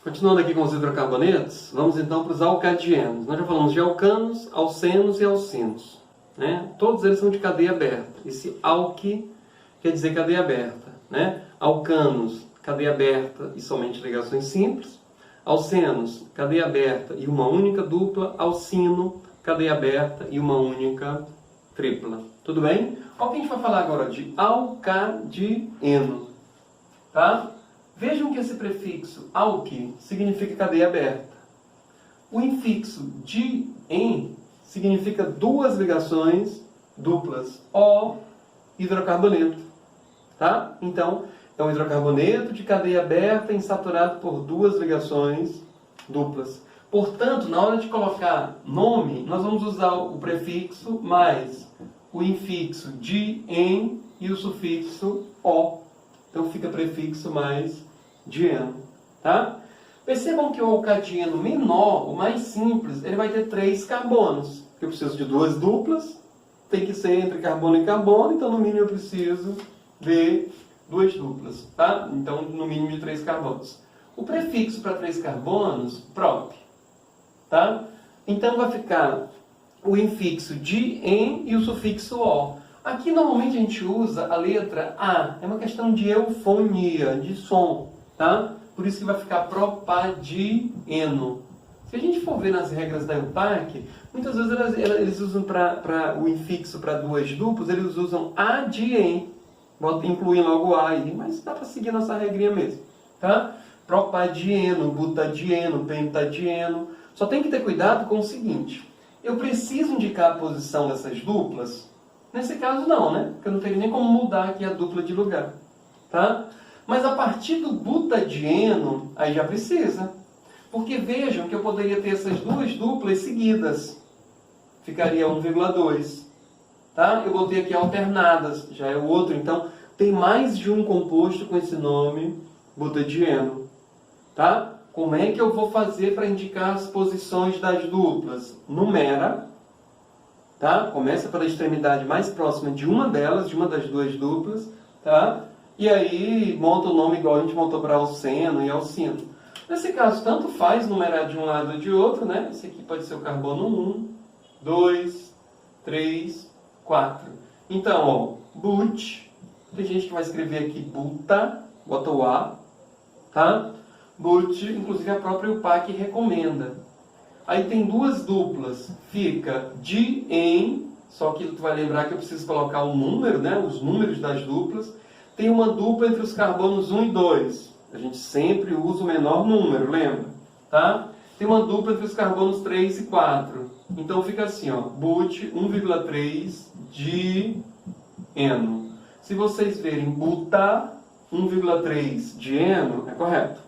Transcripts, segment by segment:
Continuando aqui com os hidrocarbonetos, vamos então para os alcadienos. Nós já falamos de alcanos, alcenos e alcinos, né? Todos eles são de cadeia aberta. Esse alqui quer dizer cadeia aberta, né? Alcanos, cadeia aberta e somente ligações simples. Alcenos, cadeia aberta e uma única dupla. Alcino, cadeia aberta e uma única tripla. Tudo bem? Olha o que a gente vai falar agora de alcadieno, tá? Vejam que esse prefixo alqui significa cadeia aberta. O infixo di-en significa duas ligações duplas. O hidrocarboneto, tá? Então, é um hidrocarboneto de cadeia aberta insaturado por duas ligações duplas. Portanto, na hora de colocar nome, nós vamos usar o prefixo mais o infixo di-en e o sufixo o. Então fica prefixo mais dieno, tá? Percebam que o alcadieno menor, o mais simples, ele vai ter 3 carbonos. Eu preciso de duas duplas, tem que ser entre carbono e carbono, então no mínimo eu preciso de duas duplas, tá? Então no mínimo de 3 carbonos. O prefixo para 3 carbonos, prop, tá? Então vai ficar o infixo di-en e o sufixo o. Aqui normalmente a gente usa a letra A, é uma questão de eufonia, de som, tá? Por isso que vai ficar propadieno. Se a gente for ver nas regras da EUPAC, muitas vezes eles usam para o infixo para duas duplas, eles usam adien, incluem logo o A aí, mas dá para seguir nossa regrinha mesmo, tá? Propadieno, butadieno, pentadieno. Só tem que ter cuidado com o seguinte, eu preciso indicar a posição dessas duplas. Nesse caso não, né? Porque eu não teria nem como mudar aqui a dupla de lugar, tá? Mas a partir do butadieno, aí já precisa. Porque vejam que eu poderia ter essas duas duplas seguidas. Ficaria 1,2. Tá? Eu botei aqui alternadas, já é o outro. Então, tem mais de um composto com esse nome, butadieno. Tá? Como é que eu vou fazer para indicar as posições das duplas? Numera. Tá? Começa pela extremidade mais próxima de uma delas, de uma das duas duplas, tá? E aí monta o nome igual a gente montou para alceno e alcino. Nesse caso, tanto faz numerar de um lado ou de outro, né? Esse aqui pode ser o carbono 1, 2, 3, 4. Então, ó, but, tem gente que vai escrever aqui buta, bota o A, tá? But, inclusive a própria EUPAC recomenda. Aí tem duas duplas, fica di-en, só que tu vai lembrar que eu preciso colocar o número, né? Os números das duplas. Tem uma dupla entre os carbonos 1 e 2. A gente sempre usa o menor número, lembra? Tá? Tem uma dupla entre os carbonos 3 e 4. Então fica assim, ó, but 1,3 di-eno. Se vocês verem buta 1,3 dieno, é correto.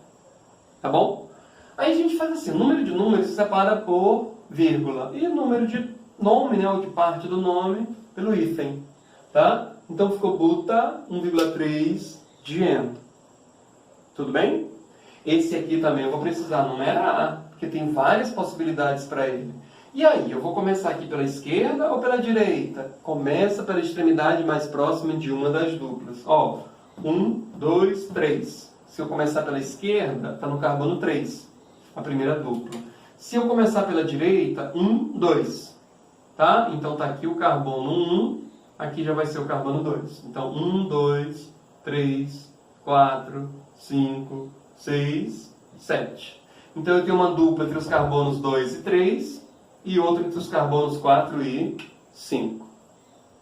Tá bom? Aí a gente faz assim, o número de números se separa por vírgula. E o número de nome, né, ou de parte do nome, pelo hífen. Tá? Então ficou buta 1,3 dieno. Tudo bem? Esse aqui também eu vou precisar numerar, porque tem várias possibilidades para ele. E aí, eu vou começar aqui pela esquerda ou pela direita? Começa pela extremidade mais próxima de uma das duplas. Ó, 1, 2, 3. Se eu começar pela esquerda, está no carbono 3. A primeira dupla. Se eu começar pela direita, 1, 2. Tá? Então está aqui o carbono 1, aqui já vai ser o carbono 2. Então 1, 2, 3, 4, 5, 6, 7. Então eu tenho uma dupla entre os carbonos 2 e 3 e outra entre os carbonos 4 e 5.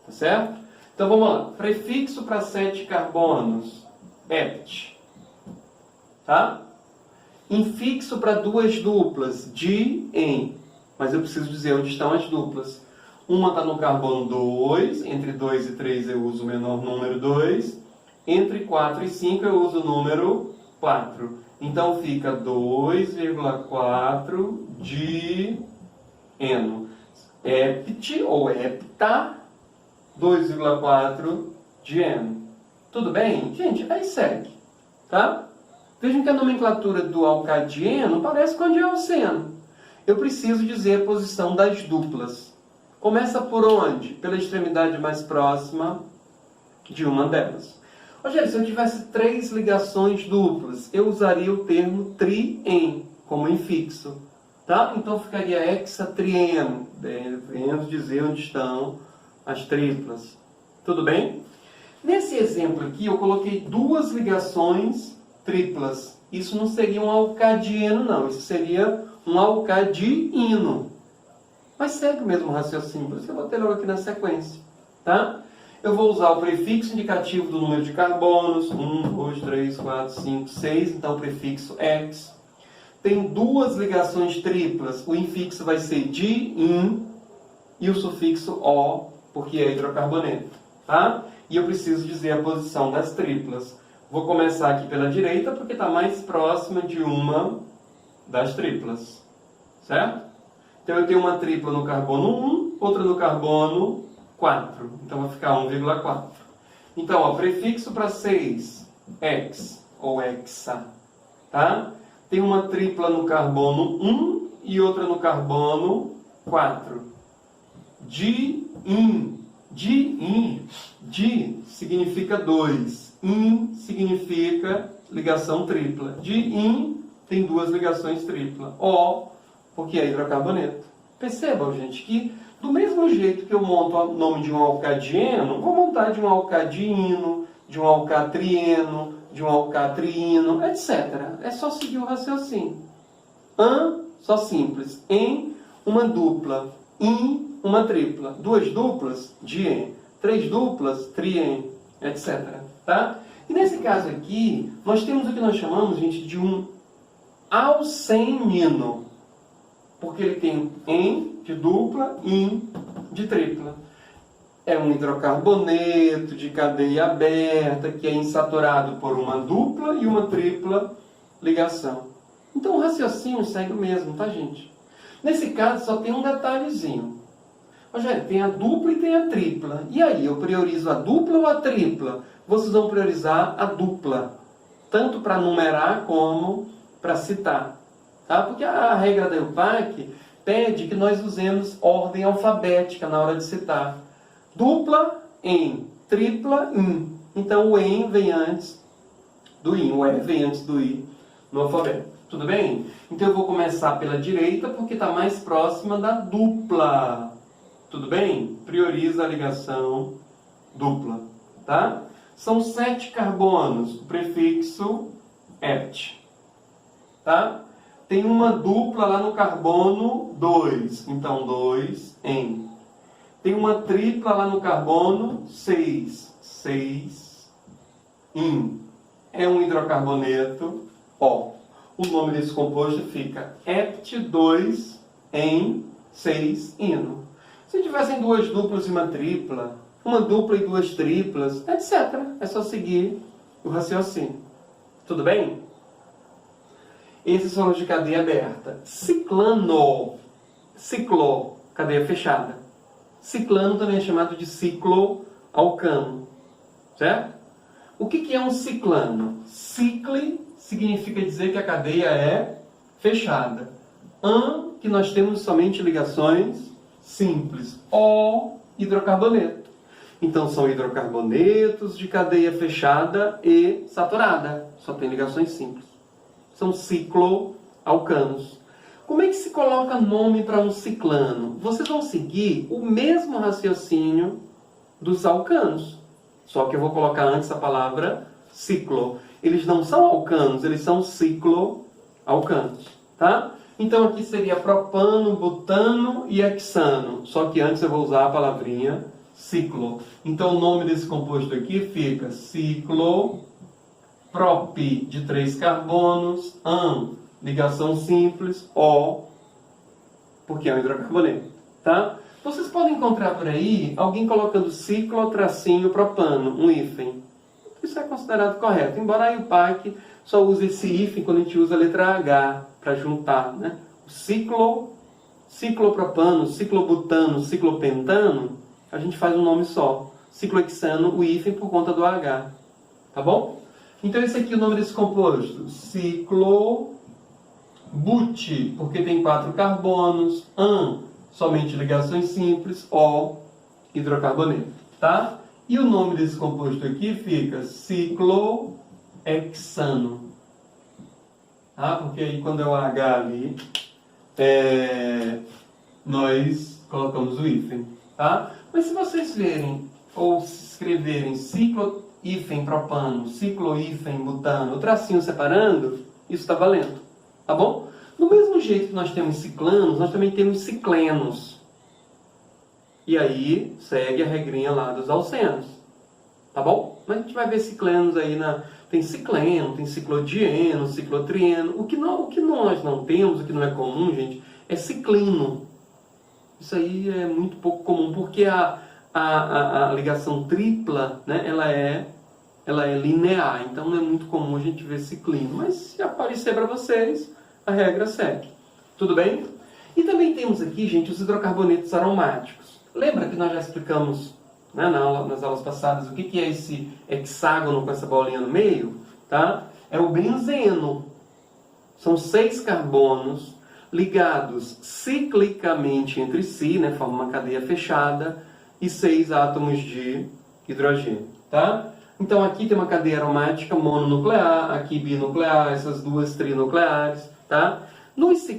Tá certo? Então vamos lá. Prefixo para 7 carbonos, ept. Tá? Infixo para duas duplas, di-en. Mas eu preciso dizer onde estão as duplas. Uma está no carbono 2, entre 2 e 3 eu uso o menor número 2, entre 4 e 5 eu uso o número 4. Então fica 2,4 di-eno. Ept ou hepta, 2,4 dieno. Tudo bem? Gente, aí segue. Tá? Vejam que a nomenclatura do alcadieno parece com a de alceno. Eu preciso dizer a posição das duplas. Começa por onde? Pela extremidade mais próxima de uma delas. Rogério, se eu tivesse 3 ligações duplas, eu usaria o termo tri-en como infixo. Tá? Então ficaria hexatrieno, devendo dizer onde estão as triplas. Tudo bem? Nesse exemplo aqui, eu coloquei 2 ligações triplas. Isso não seria um alcadieno, não. Isso seria um alcadiino. Mas segue o mesmo raciocínio. Por isso eu botei logo aqui na sequência. Tá? Eu vou usar o prefixo indicativo do número de carbonos. 1, 2, 3, 4, 5, 6. Então, o prefixo ex. Tem 2 ligações triplas. O infixo vai ser di-in e o sufixo o, porque é hidrocarboneto. Tá? E eu preciso dizer a posição das triplas. Vou começar aqui pela direita, porque está mais próxima de uma das triplas. Certo? Então, eu tenho uma tripla no carbono 1, outra no carbono 4. Então, vai ficar 1,4. Então, ó, prefixo para 6, ex, ou hexa. Tá? Tem uma tripla no carbono 1 e outra no carbono 4. Di-in. Di-in. Di significa 2. In significa ligação tripla. Di-in tem 2 ligações tripla. O, porque é hidrocarboneto. Percebam, gente, que do mesmo jeito que eu monto o nome de um alcadieno, vou montar de um alcadiino, de um alcatrieno, de um alcatriino, etc. É só seguir o raciocínio. An, só simples. Em, uma dupla. In, uma tripla. 2 duplas, dien. 3 duplas, trien, etc. Tá? E nesse caso aqui, nós temos o que nós chamamos, gente, de um alcenino. Porque ele tem en de dupla, in de tripla. É um hidrocarboneto de cadeia aberta que é insaturado por uma dupla e uma tripla ligação. Então o raciocínio segue o mesmo, tá, gente? Nesse caso só tem um detalhezinho. Rogério, tem a dupla e tem a tripla. E aí, eu priorizo a dupla ou a tripla? Vocês vão priorizar a dupla. Tanto para numerar como para citar. Tá? Porque a regra da EUPAC pede que nós usemos ordem alfabética na hora de citar. Dupla, em. Tripla, in. Então, o em vem antes do in. O e vem antes do i no alfabeto. Tudo bem? Então, eu vou começar pela direita porque está mais próxima da dupla. Tudo bem? Prioriza a ligação dupla. Tá? São 7 carbonos. O prefixo et. Tá? Tem uma dupla lá no carbono 2. Então, 2 em. Tem uma tripla lá no carbono 6. 6 in. É um hidrocarboneto O. O nome desse composto fica hept2 em 6 ino. Se tivessem 2 duplas e uma tripla, uma dupla e 2 triplas, etc. É só seguir o raciocínio. Tudo bem? Esses são os de cadeia aberta. Ciclano. Ciclo, cadeia fechada. Ciclano também é chamado de cicloalcano. Certo? O que é um ciclano? Cicle significa dizer que a cadeia é fechada. An, que nós temos somente ligações simples. O, hidrocarboneto. Então são hidrocarbonetos de cadeia fechada e saturada. Só tem ligações simples. São cicloalcanos. Como é que se coloca nome para um ciclano? Vocês vão seguir o mesmo raciocínio dos alcanos. Só que eu vou colocar antes a palavra ciclo. Eles não são alcanos, eles são cicloalcanos. Tá? Então aqui seria propano, butano e hexano. Só que antes eu vou usar a palavrinha ciclo. Então o nome desse composto aqui fica ciclo prop de 3 carbonos, an, ligação simples, O, porque é um hidrocarboneto. Tá? Vocês podem encontrar por aí alguém colocando ciclo, tracinho, propano, um hífen. Isso é considerado correto, embora a EUPAC só use esse hífen quando a gente usa a letra H para juntar. Né? O ciclopropano, ciclobutano, ciclopentano, a gente faz um nome só. Ciclohexano, o hífen por conta do H. Tá bom? Então esse aqui é o nome desse composto. Ciclobut, porque tem 4 carbonos. An, somente ligações simples. O, hidrocarboneto. Tá? E o nome desse composto aqui fica ciclohexano. Ah, porque aí quando é o H ali, nós colocamos o hífen, tá? Mas se vocês verem ou escreverem ciclohífen-propano, ciclohífen-butano, o tracinho separando, isso está valendo, tá bom? Do mesmo jeito que nós temos ciclanos, nós também temos ciclenos. E aí segue a regrinha lá dos alcenos, tá bom? Mas a gente vai ver ciclenos aí tem cicleno, tem ciclodieno, ciclotrieno. O que nós não temos, o que não é comum, gente, é ciclino. Isso aí é muito pouco comum, porque a ligação tripla, né, ela é linear, então não é muito comum a gente ver ciclino. Mas se aparecer para vocês, a regra segue. Tudo bem? E também temos aqui, gente, os hidrocarbonetos aromáticos. Lembra que nós já explicamos, né, nas aulas passadas o que é esse hexágono com essa bolinha no meio? Tá? É o benzeno. São 6 carbonos ligados ciclicamente entre si, né, formam uma cadeia fechada, e 6 átomos de hidrogênio. Tá? Então aqui tem uma cadeia aromática mononuclear, aqui binuclear, essas duas trinucleares. Tá? Nos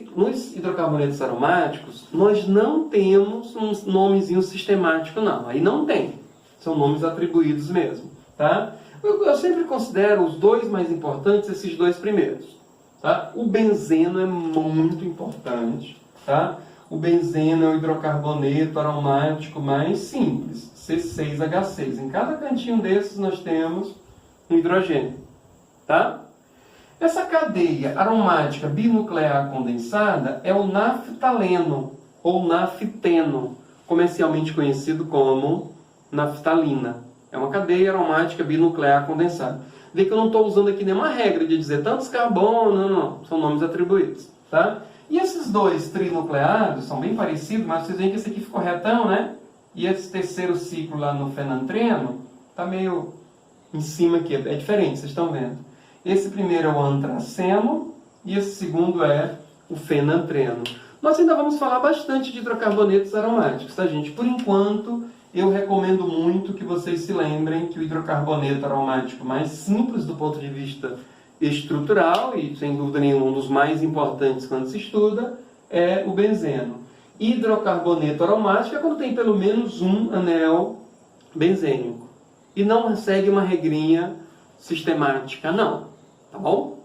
hidrocarbonetos aromáticos, nós não temos um nomezinho sistemático, não. Aí não tem. São nomes atribuídos mesmo. Tá? Eu sempre considero os dois mais importantes, esses dois primeiros. Tá? O benzeno é muito importante. Tá? O benzeno é o hidrocarboneto aromático mais simples, C6H6. Em cada cantinho desses nós temos um hidrogênio. Tá? Essa cadeia aromática binuclear condensada é o naftaleno ou nafteno, comercialmente conhecido como naftalina. É uma cadeia aromática binuclear condensada. Vê que eu não estou usando aqui nenhuma regra de dizer tantos carbonos, não. São nomes atribuídos. Tá? E esses dois trinucleados são bem parecidos, mas vocês veem que esse aqui ficou retão, né? E esse terceiro ciclo lá no fenantreno está meio em cima aqui. É diferente, vocês estão vendo. Esse primeiro é o antraceno e esse segundo é o fenantreno. Nós ainda vamos falar bastante de hidrocarbonetos aromáticos, tá, gente? Por enquanto, eu recomendo muito que vocês se lembrem que o hidrocarboneto aromático mais simples do ponto de vista estrutural, e sem dúvida nenhuma um dos mais importantes quando se estuda, é o benzeno. Hidrocarboneto aromático é quando tem pelo menos um anel benzênico. E não segue uma regrinha sistemática, não. Tá bom?